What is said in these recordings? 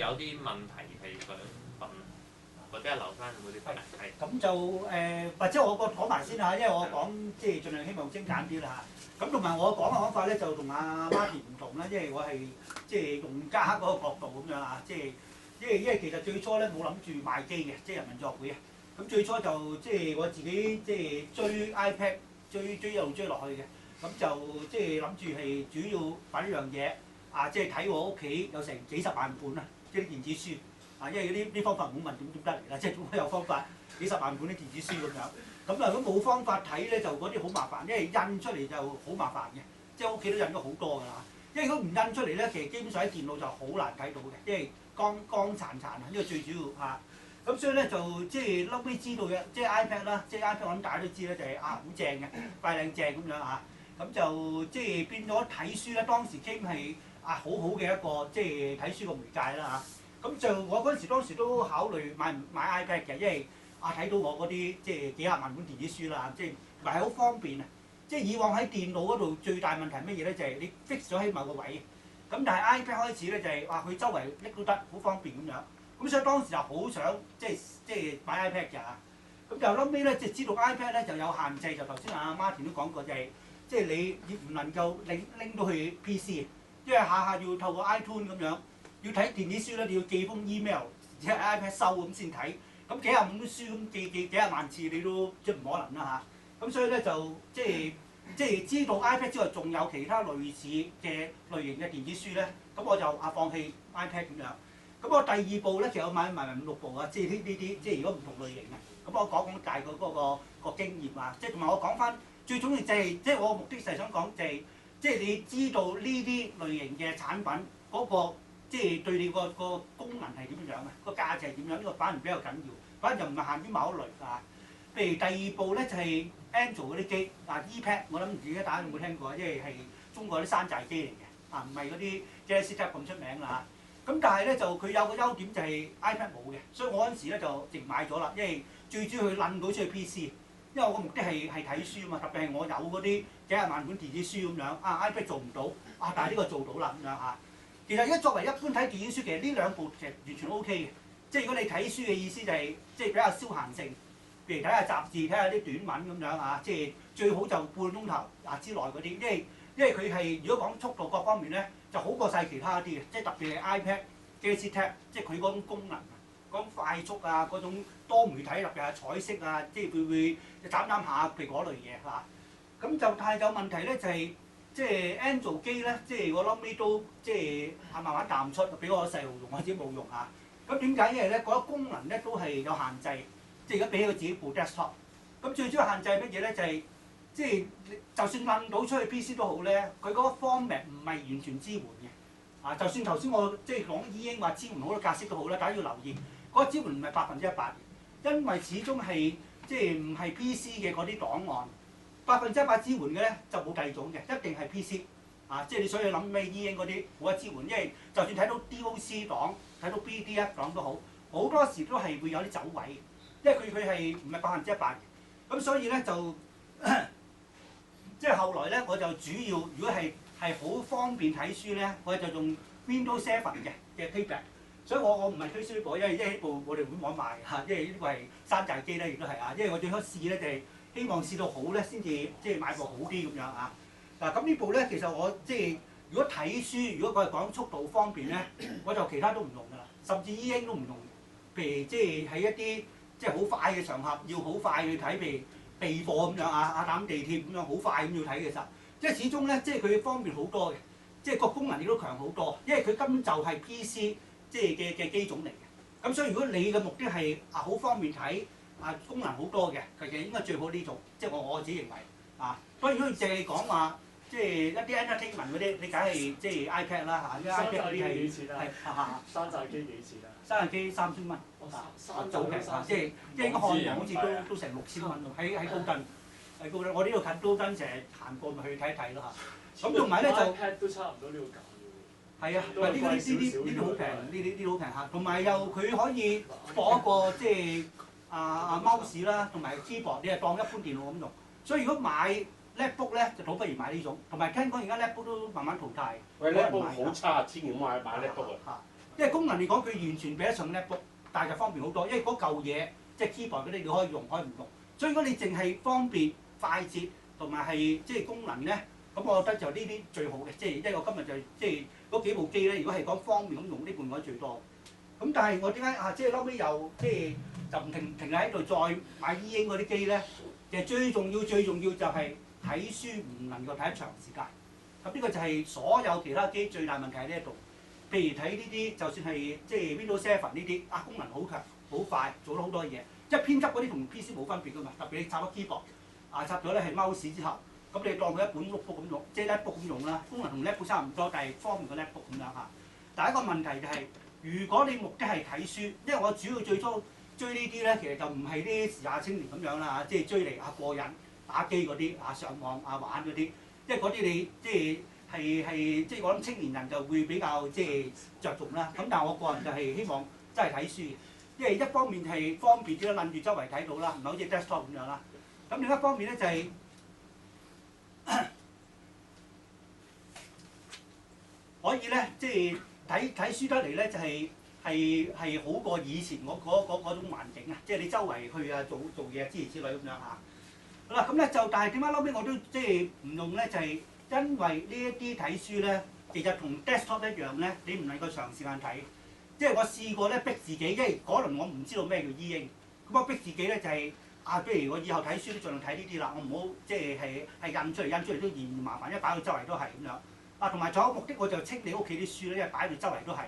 有啲問題係想問，或者係留翻嗰啲係。咁就或者我講埋先嚇，因為我講即係盡量希望精簡啲啦嚇。咁同埋我講嘅講法咧就同阿 Martin 唔同啦，因為我係即係用家嗰個角度咁樣啊，即係因為其實最初咧冇諗住賣機嘅，即係人民作會啊。咁最初就即係我自己即係追 iPad 追一路追落去嘅，咁就即係諗住係主要擺呢樣嘢啊，即係睇我屋企有成幾十萬本啊，即係啲電子書啊，因為啲方法唔好問點得嚟啦，即係總有方法幾十萬本啲電子書咁樣。咁啊，如果冇方法睇咧，就嗰啲好麻煩，因為印出嚟就好麻煩嘅，即係屋企都印咗好多㗎啦。因為如果唔印出嚟咧，其實基本上喺電腦就好難睇到嘅，因為光殘啊，呢個最主要嚇。咁所以咧就即係後尾知道嘅，即係 iPad 啦，即係 iPad 我諗大家都知咧，就係好正嘅，快靚正咁樣嚇。咁就即係變咗睇書咧，當時傾係好好嘅一個即係睇書個媒介啦嚇。咁就我嗰陣時當時都考慮買 iPad 嘅，因為睇到我嗰啲即係幾廿萬本電子書啦，即係唔係好方便啊。即係以往喺電腦嗰度最大問題係乜嘢咧？就係你 fix 咗喺某個位。咁但係 iPad 開始咧就係佢周圍拎都得，好方便咁樣。咁所以當時就好想即係買 iPad 嘅嚇。咁就後尾咧即係知道 iPad 咧就有限制，就頭先阿 Martin 都講過，就係即係你唔能夠拎到去 PC，因為下下要透過 iTunes 咁樣，要睇電子書咧，你要寄封 email， 而且 iPad 收咁先睇。咁幾廿本啲書咁寄幾廿萬次，你都即係唔可能啦嚇。咁所以咧就即係知道 iPad 之外，仲有其他類似嘅類型嘅電子書咧，咁我就放棄 iPad 咁樣。咁我第二部咧，其實我買埋5、6部啊，即係呢啲即係如果唔同類型嘅。咁我講大概嗰個經驗啊，即係同埋我講翻最重要就係即係我目的就係想講就係即係你知道呢啲類型嘅產品嗰個即係對你個功能係點樣啊，個價值係點樣？呢個反而比較緊要，反而就唔係限於某一類啊。譬如第二部咧就係 Android 嗰啲機ePad， 我諗唔知大家有冇聽過，因為係中國啲山寨機嚟嘅唔係嗰啲 Galaxy Tab 咁出名啦。咁但係咧就佢有個優點就係 iPad 冇嘅，所以我嗰陣時咧就直買咗啦，因為最主要佢撚到出去 PC，因為我個目的係睇書啊嘛，特別係我有嗰啲幾廿萬本電子書咁樣iPad 做唔到但係呢個做到啦咁樣嚇。其實而家作為一般睇電子書，其實呢兩部其實完全 OK 嘅，即係如果你睇書嘅意思就係即係比較消閒性，譬如睇下雜誌、睇下啲短文咁樣即係最好就半個鐘頭之內嗰啲，因為佢係如果講速度各方面咧，就好過晒其他啲嘅，即係特別係 iPad、Galaxy Tab， 即係佢嗰種功能，嗰種快速嗰種多媒體，特別係彩色即係會斬下，譬如嗰類嘢嚇。咁就但係有問題咧，就係即係 Android 機咧，即係我諗呢都即係慢慢淡出，俾我細路用或者冇用嚇。咁點解？因為咧嗰啲功能咧都係有限制，即係而家俾起佢自己部 desktop。咁最主要限制係乜嘢咧？就係即係就算撚到出去 PC 都好咧，佢嗰個 format 唔係完全支援嘅。就算頭先我即係講已經話支援好多格式都好啦，大家要留意嗰個支援唔係100%嘅，因為始終係即係唔係 PC 嘅嗰啲檔案，100%支援嘅咧就冇第二種嘅，一定係 PC。即係你所以諗咩 E 英嗰啲冇得支援，因為就算睇到 DOC 檔、睇到 PDF 檔都好，好多時都係會有啲走位，因為佢係唔係100%嘅。咁所以咧就即係後來咧，我就主要如果係好方便睇書咧，我就用 Windows 7嘅 Tablet。所以我唔係推銷呢部，因為呢部我哋會冇得賣嚇，因為呢個係山寨機咧，亦都係因為我最初試咧就係希望試到好咧，先至即係買部好啲咁樣嗱，咁呢部咧，其實我即係如果睇書，如果佢係講速度方便咧，我就其他都唔用㗎啦，甚至 E 英都唔用。譬如即係喺一啲即係好快嘅場合，要好快去睇，譬如備課咁樣搭地鐵咁樣好快咁要睇嘅時候，即係始終咧，即係佢方便好多嘅，即係個功能亦都強好多，因為佢根本就係 PC 即係嘅機種嚟嘅。咁所以如果你嘅目的係好方便睇功能好多嘅，其實應該最好呢種，即係我自己認為當然如果淨係講話。即係一啲 entertainment 嗰啲，你梗係即係 iPad 啦嚇，因為 iPad 嗰啲係山寨機幾錢啊？山寨機3000蚊，早期即係應該漢王好似都成6000蚊喎，喺高登，我呢度近高登成日行過咪去睇睇咯嚇。咁同埋咧就 iPad 都差唔多呢個價喎。係呢啲好平，呢啲好平嚇，同埋又佢可以放一個即係mouse 啦，同埋 keyboard，你係當一般電腦咁用。所以如果買Laptop 咧就倒不如買呢種，同埋聽講而家 Laptop 都慢慢淘汰。喂 ，Laptop 好差，千祈唔好買 Laptop 啊！因為功能嚟講，佢完全比得上 MacBook，但係就方便好多。因為嗰嚿嘢即係 keyboard 嗰啲，你可以用可以唔用。所以如果你淨係方便、快捷同埋係即係功能咧，咁我覺得就呢啲最好嘅。即係因為我今日就即係嗰幾部機咧，如果係講方便咁用，呢部我最多。咁但係我點解即係後尾又即係就唔停喺度再買 E 英嗰啲機咧？其實最重要就係睇書唔能夠睇得長時間。咁呢個就係所有其他機最大問題喺呢一度。譬如睇呢啲，就算係即係 Windows 7呢啲，功能好強、好快，做到好多嘢。即係編輯嗰啲同 PC 冇分別㗎嘛。特別你插咗 keyboard，插咗咧係 mouse 之後，咁你當佢一本 notebook 咁用，即係 laptop 咁用啦。功能同 laptop 差唔多，但係方便過 laptop 咁樣嚇。第一個問題就係、如果你目的係睇書，因為我主要最初追呢啲咧，其實就唔係啲時下青年咁樣啦，即係追嚟過癮打機嗰啲上網玩嗰啲，因為嗰啲你即係即係我諗青年人就會比較即係着重啦。咁但係我個人就係希望真係睇書嘅，因為一方面係方便啲啦，攬住周圍睇到啦，唔係好似 desktop 咁樣啦。咁另一方面咧就係、可以咧，即係睇書得嚟咧，就係好過以前嗰種環境啊！即係你周圍去做嘢諸如此類咁樣嚇。好啦，咁咧就但係點解後尾我都即係唔用咧？就係、因為呢一啲睇書咧，其實同 desktop 一樣咧，你唔能夠長時間睇。即係我試過咧逼自己，因為嗰輪我唔知道咩叫 E 英，咁我逼自己咧就係、譬如我以後睇書都盡量睇呢啲啦，我唔好即係印出嚟都嫌麻煩，一擺到周圍都係咁樣。同埋仲有目的，我就清理屋企啲書咧，因為擺到周圍都係。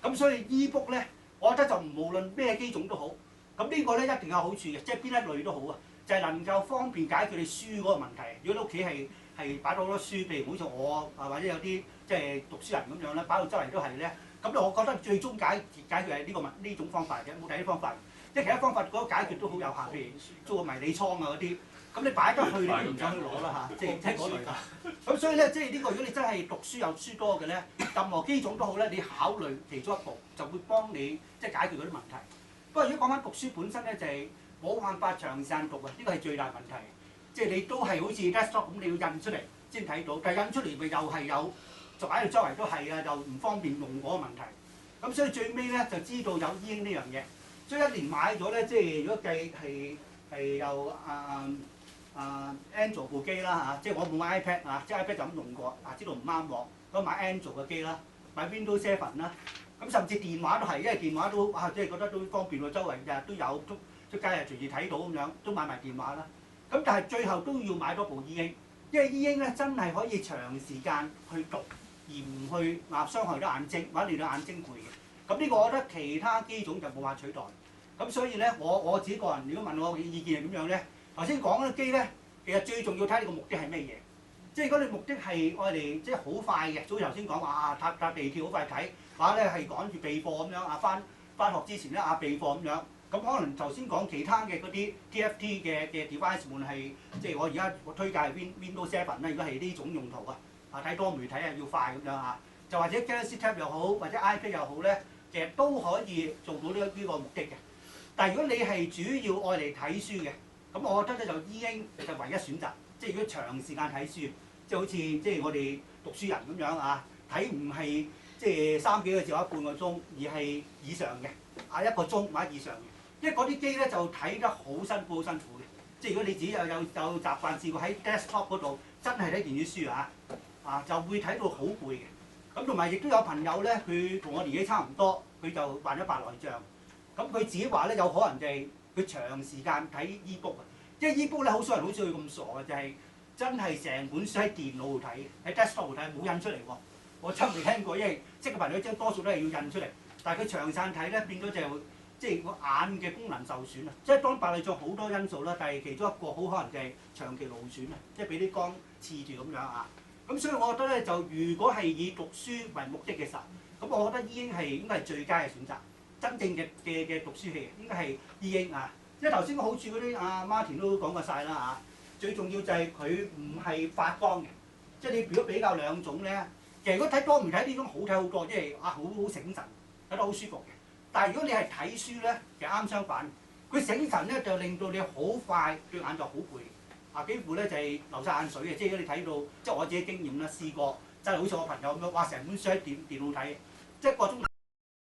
咁所以 e-book 咧，我覺得就無論咩機種都好，咁呢個咧一定有好處嘅，即係邊一類都好啊，就係、能夠方便解決你書嗰個問題。如果你屋企係擺到好多書，譬如好似我或者有啲即係讀書人咁樣咧，擺到周圍都係咧，咁我覺得最終解決係呢種方法嘅，冇第二啲方法。即係其他方法嗰個解決都好有效，譬如做個迷你倉嗰啲。咁你擺得去你都唔想去攞啦嚇，即係嗰類㗎。咁所以咧，即係呢個如果你真係讀書有書多嘅咧，任何機種都好咧，你考慮其中一步就會幫你即係解決嗰啲問題。不過如果講翻讀書本身咧，就係冇辦法長時間讀啊，呢個係最大問題。即係你都係好似 desktop 咁，你要印出嚟先睇到，但係印出嚟咪又係有，就擺到周圍都係啊，又唔方便用嗰個問題。咁所以最尾咧就知道有 E 英呢樣嘢，所以一年買咗咧，即係如果計係有Android 部機啦即係我冇買 iPad 即係 iPad 就咁用過，知道唔啱我，咁買 Android 嘅機啦，買 Windows 7啦，咁甚至電話都係，因為電話都即係覺得都方便喎，周圍日日都有，出街又隨時睇到咁樣，都買埋電話啦。咁但係最後都要買多部 E 英，因為 E 英咧真係可以長時間去讀，而唔去傷害到眼睛，或者令到眼睛攰嘅。咁呢個我覺得其他機種就冇法取代。咁所以咧，我自己個人如果問我嘅意見係點樣咧？頭先講嗰啲機咧，其實最重要睇你個目的係咩嘢。即係如果你目的係愛嚟即係好快嘅，早頭先講話搭地鐵好快睇，或者咧係趕住備課咁樣翻學之前咧備課咁樣。咁可能頭先講其他嘅嗰啲 TFT 嘅 device，無論係即係我而家推介係 Windows 7啦，如果係呢種用途睇多媒體要快咁樣就或者 Galaxy Tab 又好，或者 iPad 又好咧，其實都可以做到呢個目的嘅。但係如果你係主要愛嚟睇書嘅，咁我覺得咧就 E 英就唯一選擇。即係如果長時間睇書，即係好似即係我哋讀書人咁樣睇唔係即係3幾個字或者半個鐘，而係以上嘅1個鐘或者以上嘅。因為嗰啲機咧就睇得好辛苦嘅。即係如果你自己有習慣試過喺 desktop 嗰度真係睇電子書就會睇到好攰嘅。咁同埋亦都有朋友咧，佢同我年紀差唔多，佢就患咗白內障。咁佢自己話咧，有可能就係佢長時間睇 e-book 因為 e-book 咧好少人好似佢咁傻嘅，就係真係成本書喺電腦度睇，喺 desktop 度睇，冇印出嚟喎。我真未聽過，因為識嘅朋友即多數都係要印出嚟，但係佢長時間睇咧，變咗就即係個眼嘅功能受損啊！即係當白內障好多因素啦，但係其中一個好可能就係長期勞損即係俾啲光刺住咁樣咁所以我覺得咧，就如果係以讀書為目的嘅時候，咁我覺得 E 英係應該係最佳嘅選擇。真正嘅讀書器應該係 E 英因為頭先個好處嗰啲Martin 都講過晒啦最重要就係佢唔係發光嘅，即係你如果比較兩種咧，其實如果睇多媒體呢種好睇好多，即係好醒神，睇得好舒服嘅。但係如果你係睇書咧，其實啱相反，佢醒神咧就令到你好快對眼就好攰幾乎咧就係流晒眼水嘅。即係如果你睇到，即係我自己經驗啦，試過真係好似我朋友咁樣，哇！成本書喺電腦睇，即係1個鐘。